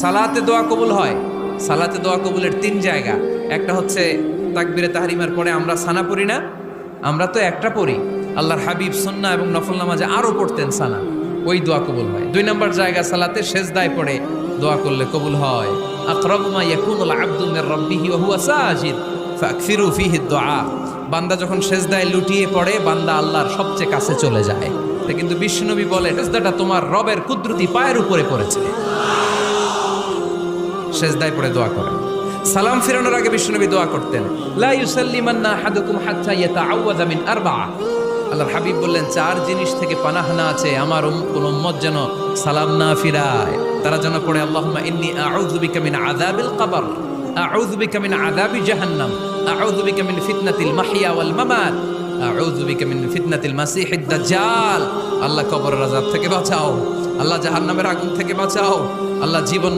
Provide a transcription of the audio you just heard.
সালাতে দোয়া কবুল হয়। সালাতে দোয়া কবুলের তিন জায়গা। একটা হচ্ছে তাকবীরে তাহরিমার পরে আমরা সানা পড়ি না, আমরা তো একটা পড়ি, আল্লাহর হাবিব সুন্নাহ এবং নফল নামাজে আরো পড়তেন সানা, ওই দোয়া কবুল হয়। দুই নম্বর জায়গা সালাতে সেজদায় পড়ে দোয়া করলে কবুল হয়। আকরাবু মা ইয়াকুনুল আবদু মির রাব্বিহি ওয়া হুয়া সাজিদ ফাকসিরু ফিহি দুআ। বান্দা যখন সেজদায় লুটিয়ে পড়ে বান্দা আল্লাহর সবচেয়ে কাছে চলে যায়। তা কিন্তু বিশ্বনবী বলে সেজদাটা তোমার রবের কুদরতি পায়ের উপরে পড়েছে। সেজদায় পড়ে দোয়া করেন। সালাম ফিরানোর আগে বিশ্বনবী দোয়া করতেন, লা ইউসাল্লিমান্না আহাদুকুম হাত্তা ইয়াতাআওয়াযা মিন আরবা'a। আল্লাহর হাবিব বললেন, চার জিনিস থেকে পানাহ না আছে আমার কোন উম্মত যেন সালাম না ফিরায়। তারা যেন পড়ে আল্লাহুম্মা ইন্নী আউযু বিকা মিন আযাবিল কবর, আউযু বিকা মিন আযাবি জাহান্নাম, আউযু বিকা মিন ফিতনাতিল মাহইয়া ওয়াল মামাত, আউযু বিকা মিন ফিতনাতিল মাসিহিদ দাজ্জাল। আল্লাহ কবরের আযাব থেকে বাঁচাও, আল্লাহ জাহান্নামের আগুন থেকে বাঁচাও, আল্লাহ জীবন